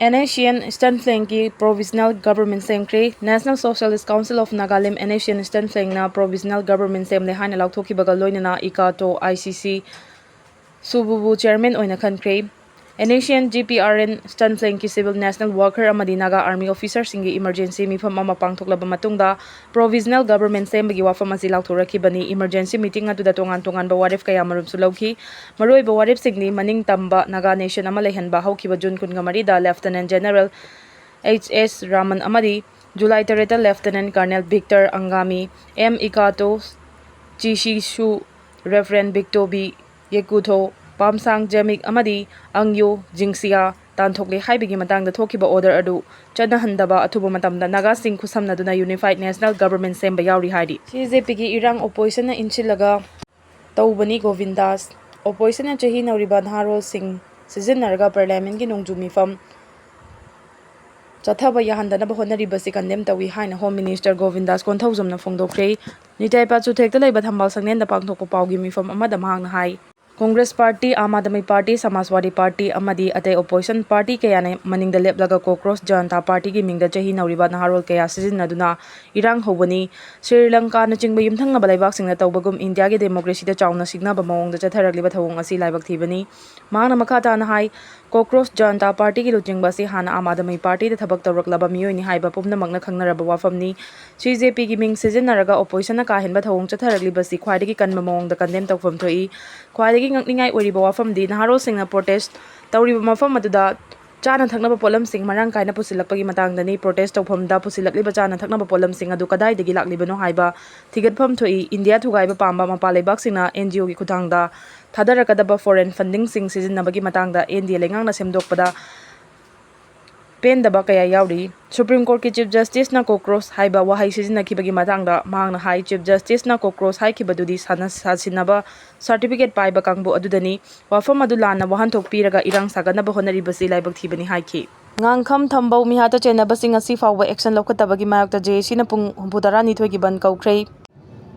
Nscn Provisional Government Semkri National Socialist Council of Nagaland Nscn na Provisional Government Semle haina lauthokibaga loinana ikato ICC Sububu Chairman oina khankre Nscn GPRN ki Civil National Worker amadi Naga Army Officer singi emergency mifam ama pangthoklaba matungda Provisional Government sembagi wafam asi lauthorakibani emergency meeting atuda tongan ba warif kaya marum sulauki maroi ba warif signi maning tamba Naga Nation ama lehanba haukiba June 13 da Lieutenant General HS Raman amadi July 3 Lieutenant Colonel Victor Angami M Ikato Chishishu Reverend Victor B Yekutho Pamsang Jamik amadi Angyo Jingsia Tanthokle haibigi matangda thokiba order adu chanahandaba athuba matamda Naga sing khusamnaduna Unified National Government semba yauri haidi CJP gi irang opposition na inchilaga tawbani Govindas opposition na chahi nauriba Harol Singh sizinarga parliament gi nongjumi fam chathaba yahandana bahonari basi condemn tawi haina Home Minister Govindas konthawjamna phongdokre nitai pa chu thekta leiba thambal sangnen da pangthokko pawgi mifam amada mahangna hai Congress Party, Aam Aadmi Party, Samajwadi Party, amadi atay opposition party kaya na maningda leplaga Cockroach Janata Party gi mingda chahi nauriba naharol kaya sizinaduna irang hobani Sri Lanka na chingba yumthang nga balaybak singna tawbagum India gi democracy da chawna signaba mawongda chatharagliba thawong asi laibak thibani mahangna makhata na hai Cockroach Janata Party gi luchingba si hana Aam Aadmi Party da thabak tawraklaba miyoi ni haiba pumnamakna khangnaraba wafamni CJP gi ming sizinaraga opposition na kahenba thawong chatharagliba si khwaidagi kanba mawongda condemn tawfam thoi khwaidagi ngakningai oriba wafam di naharol singna protest tawriba mafam aduda chana thaknaba polam sing marang kaina pusilakpagi matangdani protest tawfamda pusilakliba chana thaknaba polam sing adu kadaidagi laklibano haiba thigatpham thoi India thugaiba pamba mapa leibak singna NGO gi khuthangda thadarakadaba foreign funding sing sijinnabagi matangda NDA lengangna semdokpada pendaba kaya yauri Supreme Court ki Chief Justice na Cockroach haiba wahai sijinnakibagi matangda mahangna hai Chief Justice na Cockroach haikibadudi sasinaba certificate paiba kangbu adudani wafam adu lana wahanthok piraga irang saganaba honaribasi laibak thibani haiki ngangkham thambau mihata chenabasing asi fawba action lokhatabagi mayakta JC na pung 62 gi Bandh Koukhre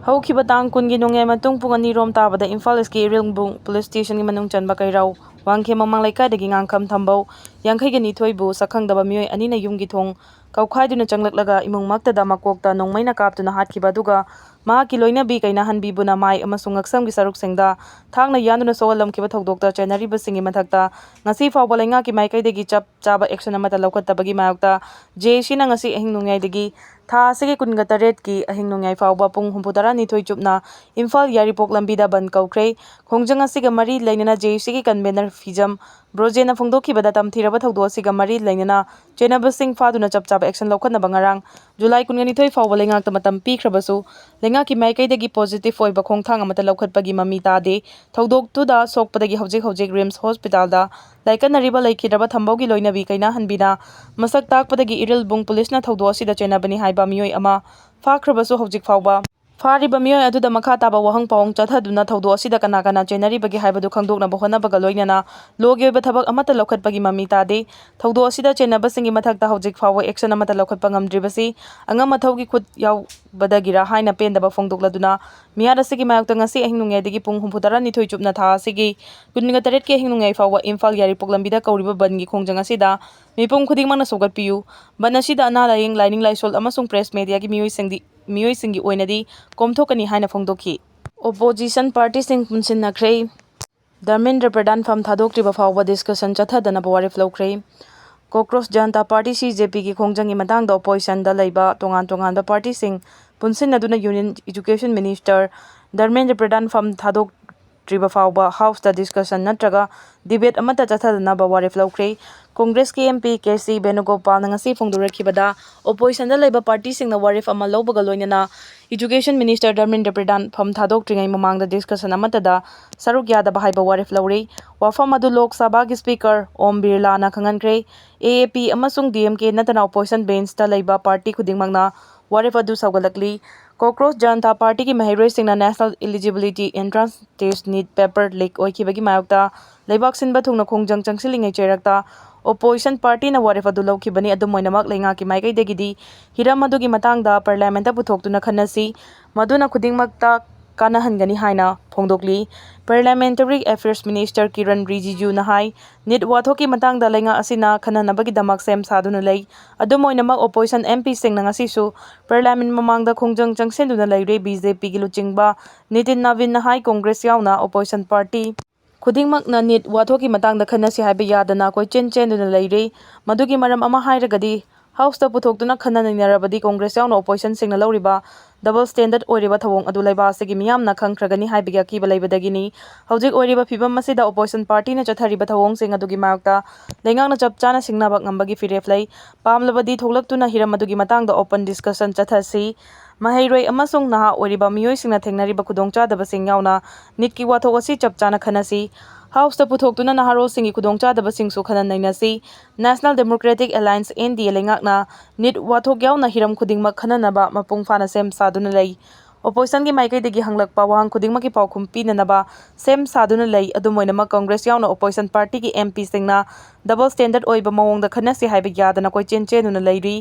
Haukiba tang kungi nongai matung pung 2 rom tabada Imphal East Rilbung Police Station gi manung chanba kairau wangkhe mamang laikadagi ngangkham thambau 52 bu sakhangdaba miyoi anina yumgi thong kaukhaiduna changlaklaga imung maktada makokta nongmaina kaptuna hatkiba duga ma kiloina bi kaina hanbi buna mai amasung ngaksam gi saruk sengda thangna yanuna sowalam kiba thokdokta chenari basingi mathakta ngasi fawba lenga ki mai kaidagi chap chaba action amata lokhatabagi mayokta JC na ngasi ahing nongai dagi tha sege kunga taret ki ahing nongai fawba pung 62 chupna Imphal Yaripok lambida Bandh Koukhre khongjang asiga mari lainana JC ki convener Fijam Brojena phongdoki bada tamthiraba thogdo asiga mari lainana chenaba sing faduna chap chaba action lokhanna bangarang July 22 fawba lenga ta matam pikhrabasu lenga ki mai kaidagi positive oiba khongthang amata lokhatpagi mami tade thogdok tuda sokpadagi hojik Rims Hospital da laikanariba laikhidraba thambaugi loinabi kaina hanbina masak takpadagi Irilbung police na thogdo asida chenabani haiba miyoi ama fakhrabasu hojik fawba Fariba miyoi aduda makha taba wahang pawong chathaduna thogdo asida kana chenaribagi haibadu khangdokna bohonnabaga loinana logi oiba thabak amata lokhatpagi mami tade thogdo asida chenabasingi mathakta hojik fawa action amata lokhatpa ngamdribasi angam mathaugi khut yaw badagira haina pendaba phongdokladuna miyara sigi mayokta ngasi ahing nungaidagi pung 62 chupna tha sigi kunninga taret ke ahing nungai fawa Imphal Yaripok lambida kauriba bangi khongjang asida mipum khudingmana sogatpiu banasida ana laying lining laisol amasung press media gi miyoi singi oinadi komthokani haina phongdokhi opposition party sing punsinnakhre Dharmendra Pradhan fam thadokriba fawba discussion chathadana bawarif lokre Cockroach Janata Party CJP ki khongjangi matangda opposition da leiba tongan da party sing punsinnaduna Union Education Minister Dharmendra Pradhan fam thadok triba fawba house da discussion natraga debate amata chathadana bawarif lokre Congress ki MP KC Benugopal ngasi phongdorakhibada opposition da leiba party sing na warif ama lobaga loinana Education Minister Dharmendra Pradhan fam thadok tringai mamangda discussion amata da saruk yada bahaiba warif lawre wafam adu Lok Sabha gi Speaker Om Birla na khangankre AAP amasung DMK natana opposition bench ta leiba party khudingmangna warif adu saugalakli Cockroach Janata Party ki mahairoi singna National Eligibility Entrance Test Need Paper Leak oikibagi mayokta leibak sinba thungna khongjang changsilingai cherakta opposition party na warif adu laukibani adumoinamak lenga ki maikai degidi hiram adugi matangda parliament ta puthok tuna khanasi maduna khudingmakta कानहनगनी हाइना फोंदोकली Parliamentary Affairs Minister Kiran Rijiju na hai nit wathoki matangda lenga asina khananabagi damak sem saduna lei adum oinamak opposition MP sing na ngasi su parliament mamangda khongjang changsenduna leire BJP gi luchingba Nitin Navin na hai Congress yauna opposition party khudingmak na nit wathoki matangda khanasi haiba yadana koi chen-chenduna leire madugi maram ama hairagadi House ta puthokduna khananainarabadi Congress yauna opposition sing na loriba double standard oiriba thawong adu laiba asigi miyamna khangkhragani haibagi akiba leibadagini hojik oiriba phibam masida opposition party na chathariba thawong sing adugi mayokta lengangna chapchana singnaba ngambagi firef lei pamlabadi thoglaktuna hiram adugi matangda open discussion chathasi mahairoi amasung naha oiriba miyoi singna thengnariba khudongchadaba sing yauna nitki wathok asi chapchana khanasi House ta puthokduna naharol singi khudongchadaba singsu khananainasi National Democratic Alliance NDA lengakna nit wathok yauna hiram khudingmak khananaba mapung phana sem saduna lei opposition gi maikai degi hanglakpa wahang khudingmak ki paukhum pinanaba sem saduna lei adumoinama Congress yauna opposition party ki MP singna double standard oiba mawongda khanasi haiba yadana koi chen-chenuna leiri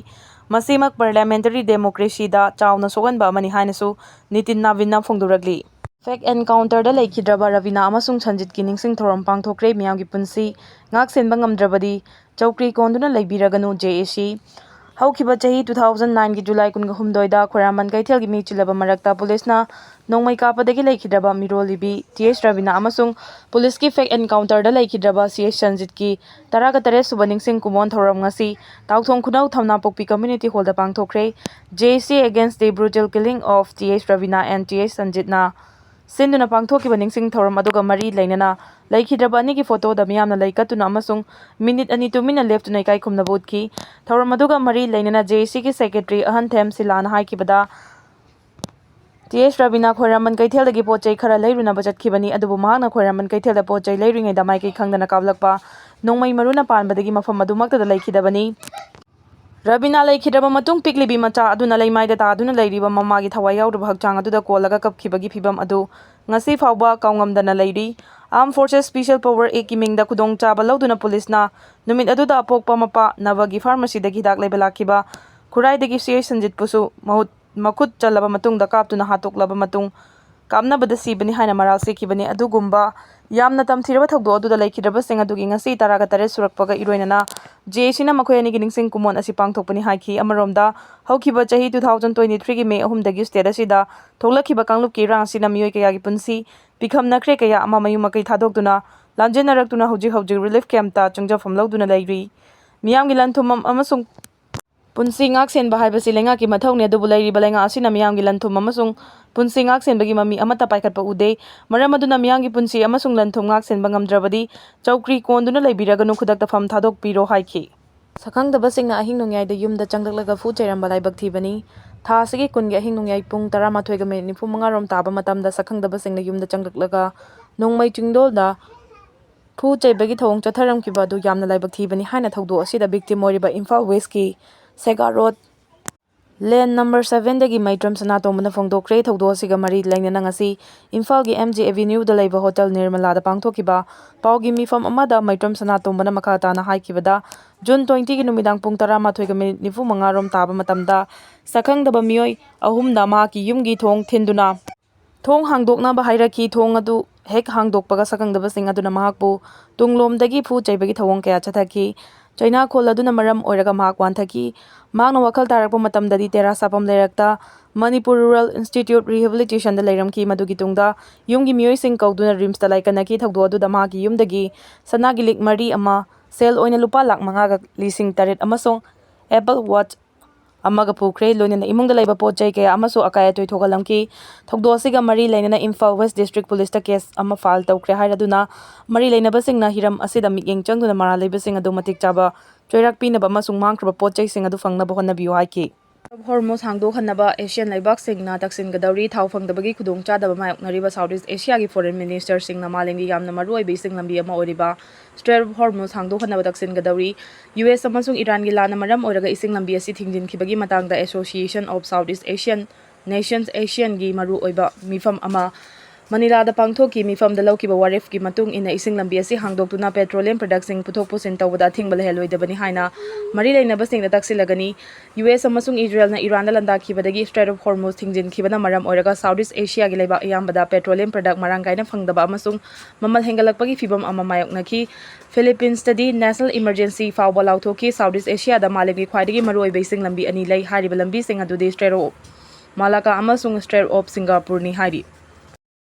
masimak parliamentary democracy da chauna soganba amani hainasu Nitin Navin phongduragli Fact encounter da leikidraba Ravina amasung Sanjit ki ningsing thoram pangthokre miyamgi punsi ngak senba ngamdrabadi chawkri konduna leibiraganu JAC haukiba chahi 2009 gi July 18 da Khoraman Kaithel gi mi chilaba marakta police na nongmai kapadagi leikidraba mirolibi TH Ravina amasung police ki fact encounter da leikidraba CH Sanjit ki taraga tare suba ningsing kumon thoram ngasi tawthong khunau thamna pokpi community hall da pangthokre JAC against the brutal killing of TH Ravina and TH Sanjit na Sinduna pangthoki ningsing thoram aduga mari leinana leikidraba ani ki photo da miyamna leikatuna amasung minute ani tu mina left nai kai khumna bodki thoram aduga mari leinana JC ki secretary ahan them silana haikibada TH Ravina Khoraman Kaithel dagi pochai khara leiruna bachatkhibani adubu mahakna Khoraman Kaithel da pochai leiringai da mai kai khangdana kablakpa nongmai maruna panbadagi mafam adumakta da leikidabani Ravina leikidraba matung piklibi macha aduna leimaida ta aduna leiriba mamagi thawai yaurba hakchang aduda kolaga kapkhibagi phibam adu ngasi phawba kaungamdana leiri Armed Forces Special Power A ki mingda khudongchaba lauduna police na numit aduda apokpa mapa navagi pharmacy dagi dak leiba lakhiba khurai dagi CH Sanjit pusu makhut chalaba matung da kaptuna hatoklaba matung kamna bada sibani haina maral sekibani adugumba yamna tamthiraba thogdo aduda leikidraba sing adugi ngasi taraga tare surakpaga iroinana JC na makhoi ani giningsing kumon asi pangthokpani haiki amaromda haukiba chahi 2023 gi May 3 dagi state asida thoglakhiba kanglup ki rang sina miyoi kaya gi punsi pikhamna khre kaya ama mayuma kai thadokduna lanjenarakduna hojik relief camp ta chungjafam lauduna leiri miyamgi lanthumam amasung punsi ngak sen bahai basi lenga ki mathawne adubu leiri balenga asina miyamgi lanthum amasung punsi ngak sen bagi mami amata paikhatpa ude maram aduna miyamgi punsi amasung lanthum ngak sen bangamdrabadi chawkri konduna leibiraganu khudakta fam thadok piro haiki sakhangdaba singna ahing nongyai da yumda changlaklaga fu chairamba laibak thibani tha asigi kungi ahing nongyai pung 13 ga minute 95 rom taba matamda sakhangdaba singna yumda changlaklaga nongmai chingdol da fu chaibagi thawong chatharam ki badu yamna laibak thibani haina thogdo asida victim oriba Imphal West ki Sega Road Lane number 7 dagi Maitram Sanatomana phongdokre thogdo asiga mari lainana ngasi Imphal gi MG Avenue da leiba hotel Nirmala da pangthokiba paugi mifam amada Maitram Sanatomana makata na haikibada June 20 gi numidang pung 13 ga minute 95 rom taba matamda sakhangdaba miyoi ahumda ma ki yumgi thong thinduna thong hangdokna ba hairaki thong adu hek hangdokpaga sakhangdaba sing aduna mahakpu tunglomdagi phu chaibagi thawong kaya chathaki China kholaduna maram oiraga mahak wanthaki magna wakhal tarakpa matamdadi tera sapam leirakta Manipur Rural Institute Rehabilitation da leiramki madugi tungda yumgi miyoi sing kauduna rims da laikanaki thogdo aduda mahaki yumdagi sanagi lik mari ama sel oina lupa lak mangaga lising taret amasong Apple Watch amaga pukre loinana imungda leiba pochai kaya amaso akaya toi thogalamki thogdo asiga mari leinana Imphal West District Police ta case ama file tawkre hairaduna mari leinaba singna hiram asida migeng changduna mara leiba sing adu matik chaba choirak pinaba amasung mangkraba pochai sing adu fangnaba honnabiyo haiki Hormuz hangdokhanaba Asian laibak singna taksin gadauri thau phangdabagi khudong chadaba mayoknariba Southeast Asia gi foreign minister singna malengi yamna maruai basing lambi ama oriba Strait of Hormuz hangdokhanaba taksin gadauri US amasung Iran gi lana maram oraga ising lambi asi thingjin khibagi matangda Association of Southeast Asian Nations ASEAN gi maru oiba mifam ama Manilada pangthoki mifamda lawkiba warif ki matung ina ising lambi asi hangdoktuna petroleum productsing puthok pusin tawbada thingba leheloidabani haina mari leinabasing da taksilagani US amasung Israel na Iran da landakibadagi Strait of Hormuz thingjin khibana maram oiraga Southeast Asia gi leiba ayambada petroleum product marang kaina phangdaba amasung mamal hengalakpagi fibam ama mayoknaki Philippines tadi national emergency fawba lauthoki Southeast Asia da malegi khwaidagi maroi beising lambi ani lei hariba lambi sing adudi Strait of Malacca amasung Strait of Singapore ni hari